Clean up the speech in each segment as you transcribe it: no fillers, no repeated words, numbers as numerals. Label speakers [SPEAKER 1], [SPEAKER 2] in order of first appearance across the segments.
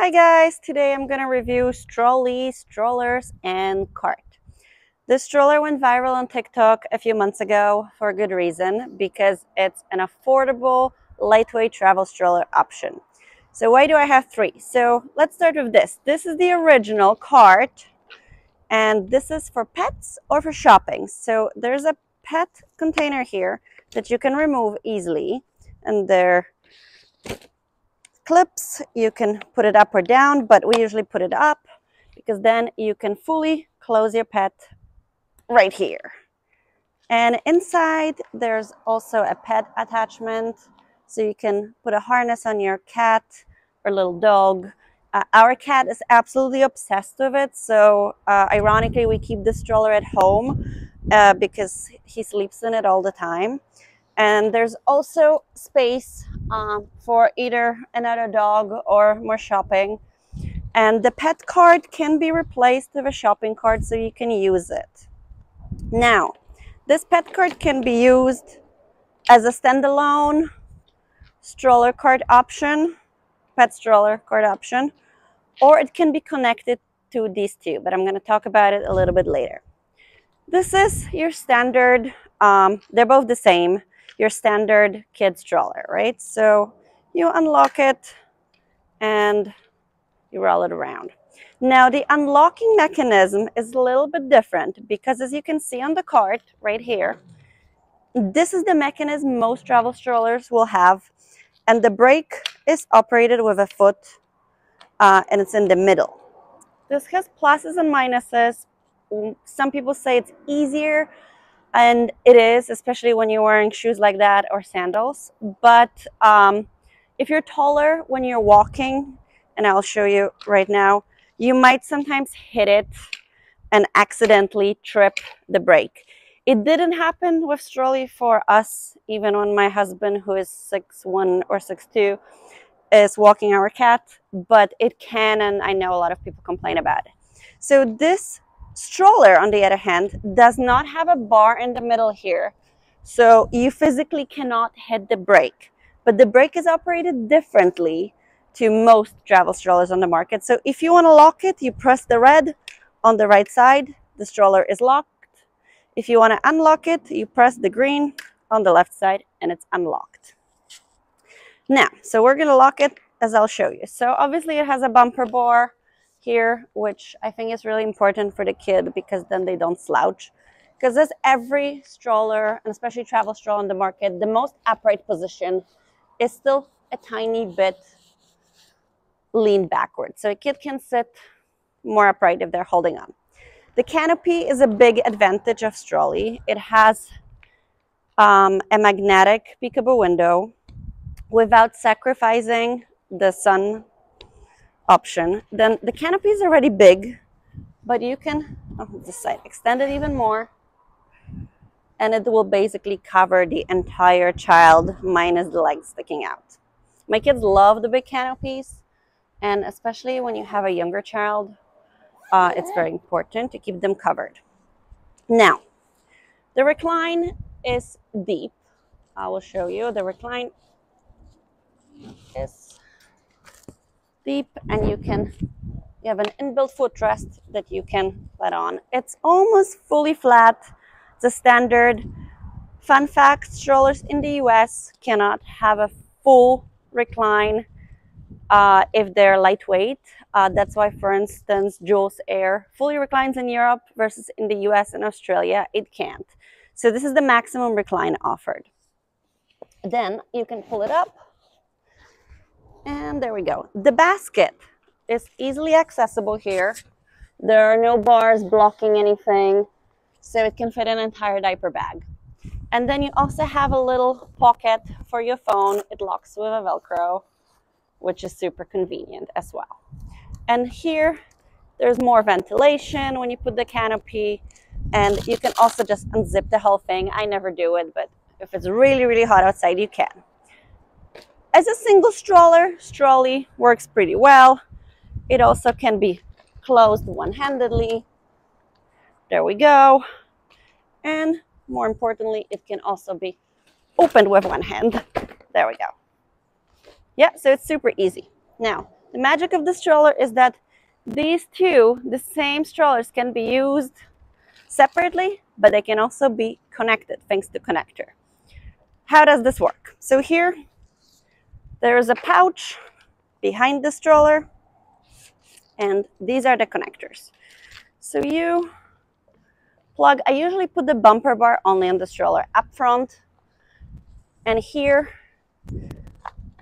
[SPEAKER 1] Hi guys, today I'm gonna review Strolee, strollers, and cart. This stroller went viral on TikTok a few months ago for a good reason, because it's an affordable, lightweight travel stroller option. So why do I have three? So let's start with this. This is the original cart, and this is for pets or for shopping. So there's a pet container here that you can remove easily, and they're clips. You can put it up or down, but we usually put it up because then you can fully close your pet right here. And inside there's also a pet attachment, so you can put a harness on your cat or little dog. Our cat is absolutely obsessed with it, so ironically we keep the stroller at home because he sleeps in it all the time. And there's also space for either another dog or more shopping. And the pet cart can be replaced with a shopping cart, so you can use it. Now, this pet cart can be used as a standalone stroller cart option, pet stroller cart option, or it can be connected to these two, but I'm going to talk about it a little bit later. This is your standard, they're both the same, your standard kid stroller, right? So you unlock it and you roll it around. Now the unlocking mechanism is a little bit different because, as you can see on the cart right here, this is the mechanism most travel strollers will have, and the brake is operated with a foot and it's in the middle. This has pluses and minuses. Some people say it's easier, and it is, especially when you're wearing shoes like that or sandals. But if you're taller when you're walking, and I'll show you right now, you might sometimes hit it and accidentally trip the brake. It didn't happen with Strolee for us, even when my husband, who is 6'1" or 6'2", is walking our cat, but it can, and I know a lot of people complain about it. So this stroller, on the other hand, does not have a bar in the middle here, so you physically cannot hit the brake, but the brake is operated differently to most travel strollers on the market. So if you want to lock it, you press the red on the right side, the stroller is locked. If you want to unlock it, you press the green on the left side and it's unlocked. Now, so we're going to lock it as I'll show you. So obviously it has a bumper bar here, which I think is really important for the kid because then they don't slouch. Because as every stroller, and especially travel stroller on the market, the most upright position is still a tiny bit leaned backwards. So a kid can sit more upright if they're holding on. The canopy is a big advantage of Strolee. It has a magnetic peekaboo window without sacrificing the sun option. Then the canopy is already big, but you can, this side, extend it even more, and it will basically cover the entire child minus the legs sticking out. My kids love the big canopies, and especially when you have a younger child, it's very important to keep them covered. Now, the recline is deep. I will show you. The recline is deep, and you have an inbuilt footrest that you can let on. It's almost fully flat. It's a standard. Fun fact, strollers in the US cannot have a full recline if they're lightweight. That's why, for instance, Jules Air fully reclines in Europe versus in the US and Australia, it can't. So this is the maximum recline offered. Then you can pull it up, and there we go. The basket is easily accessible here. There are no bars blocking anything, so it can fit an entire diaper bag. And then you also have a little pocket for your phone. It locks with a Velcro, which is super convenient as well. And here, there's more ventilation when you put the canopy, and you can also just unzip the whole thing. I never do it, but if it's really, really hot outside, you can. As a single stroller, Strolee works pretty well. It also can be closed one-handedly. There we go. And more importantly, it can also be opened with one hand. There we go. Yeah, so it's super easy. Now, The magic of the stroller is that these two, the same strollers, can be used separately, but they can also be connected thanks to connector. How does this work? So here, there is a pouch behind the stroller, and these are the connectors. So you plug, I usually put the bumper bar only on the stroller up front, and here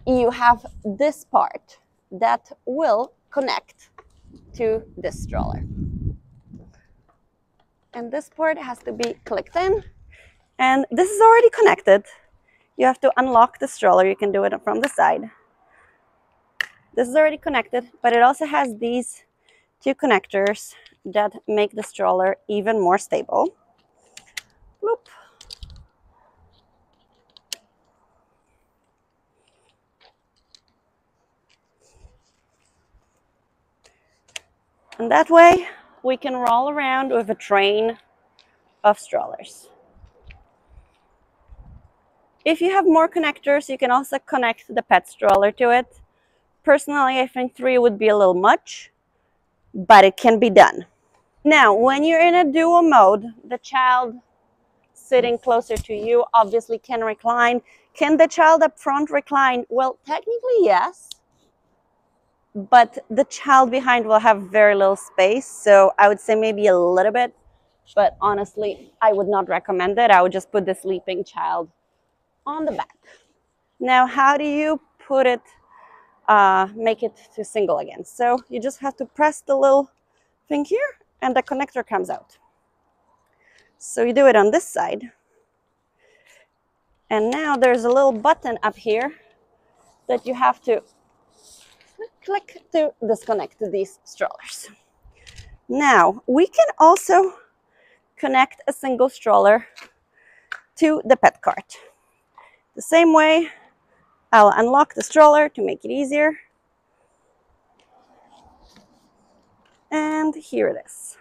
[SPEAKER 1] you have this part that will connect to this stroller. And this part has to be clicked in, and this is already connected. You have to unlock the stroller. You can do it from the side. This is already connected, but it also has these two connectors that make the stroller even more stable. Bloop. And that way, we can roll around with a train of strollers. If you have more connectors, you can also connect the pet stroller to it. Personally, I think 3 would be a little much, but it can be done. Now, when you're in a duo mode, the child sitting closer to you obviously can recline. Can the child up front recline? Well, technically, yes. But the child behind will have very little space, so I would say maybe a little bit, but honestly, I would not recommend it. I would just put the sleeping child on the back. Now, how do you put it, make it to single again? So you just have to press the little thing here, and the connector comes out. So you do it on this side. And now there's a little button up here that you have to click to disconnect these strollers. Now, we can also connect a single stroller to the pet cart. The same way, I'll unlock the stroller to make it easier. And here it is.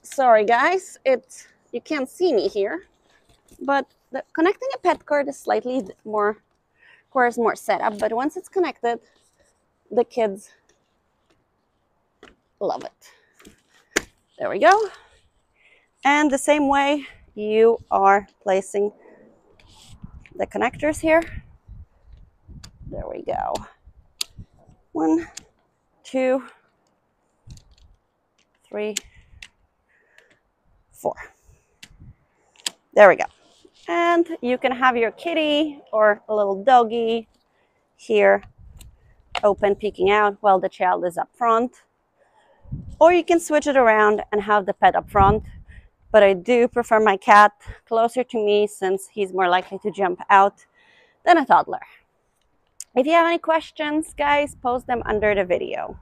[SPEAKER 1] Sorry guys, you can't see me here, but connecting a pet cart is slightly more, requires more setup, but once it's connected, the kids love it. There we go. And the same way, you are placing the connectors here. There we go. 1, 2, 3, 4. There we go. And you can have your kitty or a little doggy here open, peeking out while the child is up front. Or you can switch it around and have the pet up front. But I do prefer my cat closer to me since he's more likely to jump out than a toddler. If you have any questions, guys, post them under the video.